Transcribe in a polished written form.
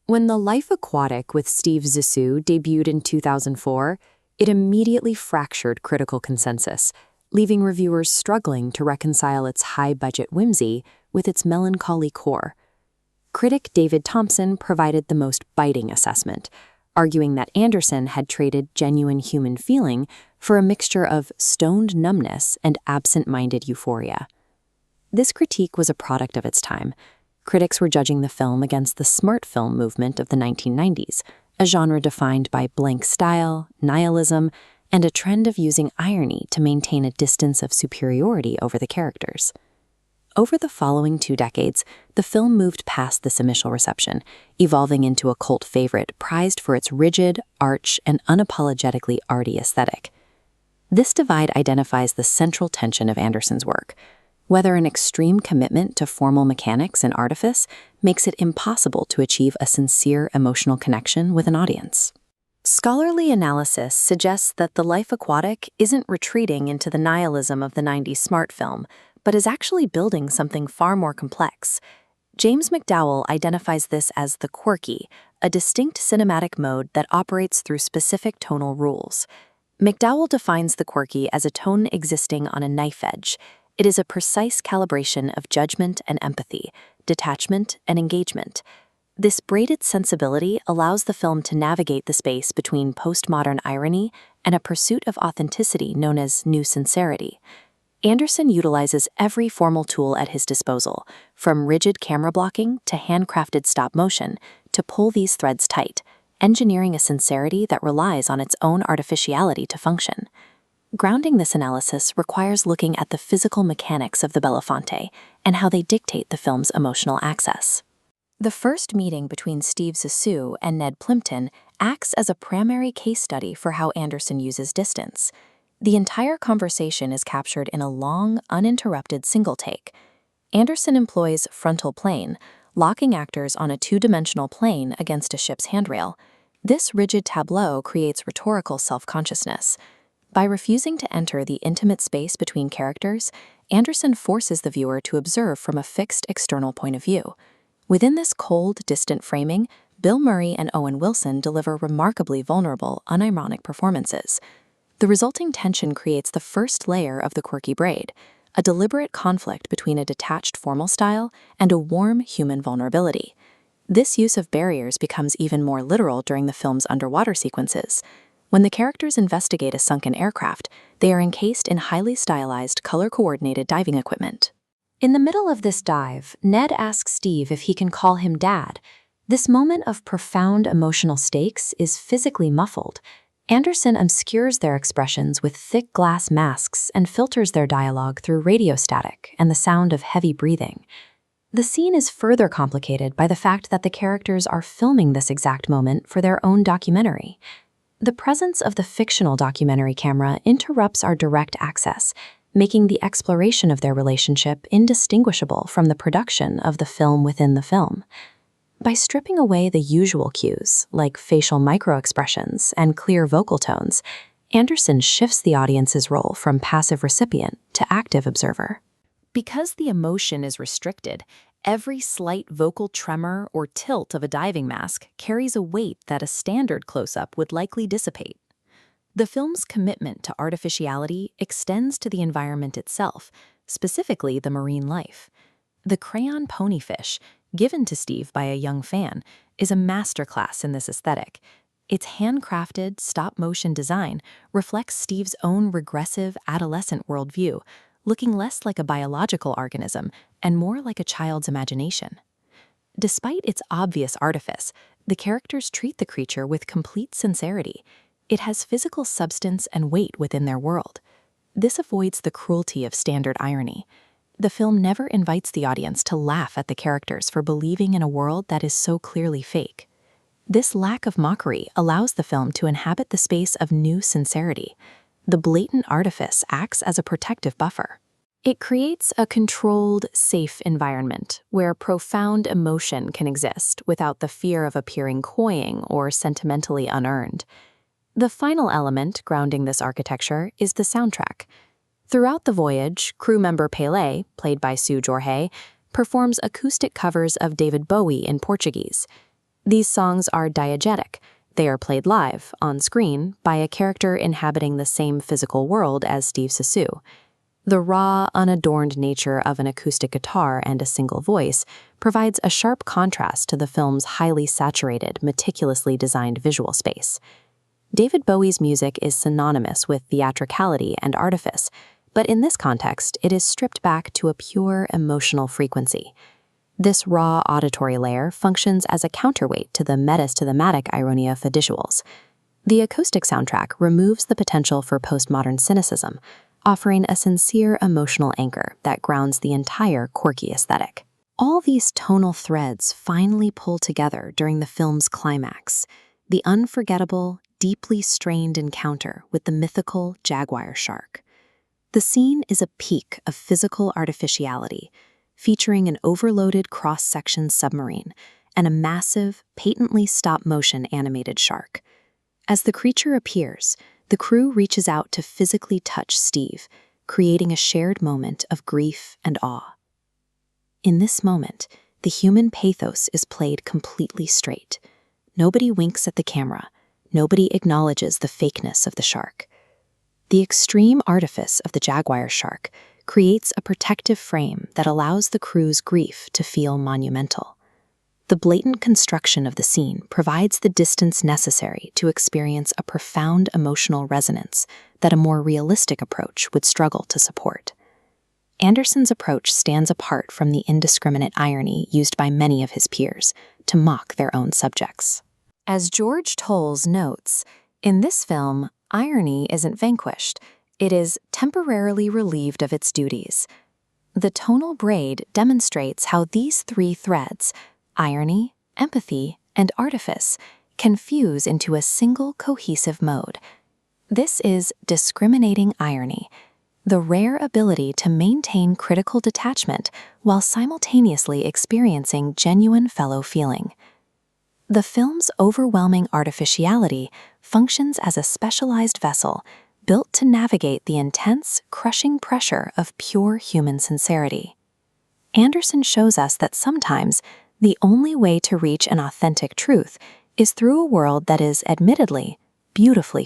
When The Life Aquatic with Steve Zissou debuted in 2004, it immediately fractured critical consensus, leaving reviewers struggling to reconcile its high-budget whimsy with its melancholy core. Critic David Thompson provided the most biting assessment, arguing that Anderson had traded genuine human feeling for a mixture of stoned numbness and absent-minded euphoria. This critique was a product of its time. Critics were judging the film against the smart film movement of the 1990s, a genre defined by blank style, nihilism, and a trend of using irony to maintain a distance of superiority over the characters. Over the following 2 decades, the film moved past this initial reception, evolving into a cult favorite prized for its rigid, arch, and unapologetically arty aesthetic. This divide identifies the central tension of Anderson's work. Whether an extreme commitment to formal mechanics and artifice makes it impossible to achieve a sincere emotional connection with an audience. Scholarly analysis suggests that The Life Aquatic isn't retreating into the nihilism of the 90s smart film, but is actually building something far more complex. James MacDowell identifies this as the Quirky, a distinct cinematic mode that operates through specific tonal rules. MacDowell defines the Quirky as a tone existing on a knife edge. It is a precise calibration of judgment and empathy, detachment and engagement. This braided sensibility allows the film to navigate the space between postmodern irony and a pursuit of authenticity known as new sincerity. Anderson utilizes every formal tool at his disposal, from rigid camera blocking to handcrafted stop motion, to pull these threads tight, engineering a sincerity that relies on its own artificiality to function. Grounding this analysis requires looking at the physical mechanics of the Belafonte and how they dictate the film's emotional access. The first meeting between Steve Zissou and Ned Plimpton acts as a primary case study for how Anderson uses distance. The entire conversation is captured in a long, uninterrupted single take. Anderson employs frontal plane, locking actors on a 2-dimensional plane against a ship's handrail. This rigid tableau creates rhetorical self-consciousness. By refusing to enter the intimate space between characters, Anderson forces the viewer to observe from a fixed external point of view. Within this cold, distant framing, Bill Murray and Owen Wilson deliver remarkably vulnerable, unironic performances. The resulting tension creates the first layer of the Quirky braid, a deliberate conflict between a detached formal style and a warm human vulnerability. This use of barriers becomes even more literal during the film's underwater sequences. When the characters investigate a sunken aircraft, they are encased in highly stylized, color-coordinated diving equipment. In the middle of this dive, Ned asks Steve if he can call him Dad. This moment of profound emotional stakes is physically muffled. Anderson obscures their expressions with thick glass masks and filters their dialogue through radio static and the sound of heavy breathing. The scene is further complicated by the fact that the characters are filming this exact moment for their own documentary. The presence of the fictional documentary camera interrupts our direct access, making the exploration of their relationship indistinguishable from the production of the film within the film. By stripping away the usual cues, like facial microexpressions and clear vocal tones, Anderson shifts the audience's role from passive recipient to active observer. Because the emotion is restricted, every slight vocal tremor or tilt of a diving mask carries a weight that a standard close-up would likely dissipate. The film's commitment to artificiality extends to the environment itself, specifically the marine life. The crayon ponyfish, given to Steve by a young fan, is a masterclass in this aesthetic. Its handcrafted, stop-motion design reflects Steve's own regressive, adolescent worldview, looking less like a biological organism and more like a child's imagination. Despite its obvious artifice, the characters treat the creature with complete sincerity. It has physical substance and weight within their world. This avoids the cruelty of standard irony. The film never invites the audience to laugh at the characters for believing in a world that is so clearly fake. This lack of mockery allows the film to inhabit the space of new sincerity. The blatant artifice acts as a protective buffer. It creates a controlled, safe environment where profound emotion can exist without the fear of appearing cloying or sentimentally unearned. The final element grounding this architecture is the soundtrack. Throughout the voyage, crew member Pelé, played by Sue Jorge, performs acoustic covers of David Bowie in Portuguese. These songs are diegetic. They are played live, on screen, by a character inhabiting the same physical world as Steve Zissou. The raw, unadorned nature of an acoustic guitar and a single voice provides a sharp contrast to the film's highly saturated, meticulously designed visual space. David Bowie's music is synonymous with theatricality and artifice, but in this context, it is stripped back to a pure emotional frequency. This raw auditory layer functions as a counterweight to the metasthematic irony of the visuals. The acoustic soundtrack removes the potential for postmodern cynicism, offering a sincere emotional anchor that grounds the entire Quirky aesthetic. All these tonal threads finally pull together during the film's climax, the unforgettable, deeply strained encounter with the mythical jaguar shark. The scene is a peak of physical artificiality, featuring an overloaded cross-section submarine and a massive, patently stop-motion animated shark. As the creature appears, the crew reaches out to physically touch Steve, creating a shared moment of grief and awe. In this moment, the human pathos is played completely straight. Nobody winks at the camera. Nobody acknowledges the fakeness of the shark. The extreme artifice of the jaguar shark creates a protective frame that allows the crew's grief to feel monumental. The blatant construction of the scene provides the distance necessary to experience a profound emotional resonance that a more realistic approach would struggle to support. Anderson's approach stands apart from the indiscriminate irony used by many of his peers to mock their own subjects. As George Tolles notes, in this film, irony isn't vanquished. It is temporarily relieved of its duties. The tonal braid demonstrates how these three threads, irony, empathy, and artifice, can fuse into a single cohesive mode. This is discriminating irony, the rare ability to maintain critical detachment while simultaneously experiencing genuine fellow feeling. The film's overwhelming artificiality functions as a specialized vessel built to navigate the intense, crushing pressure of pure human sincerity. Anderson shows us that sometimes the only way to reach an authentic truth is through a world that is, admittedly, beautifully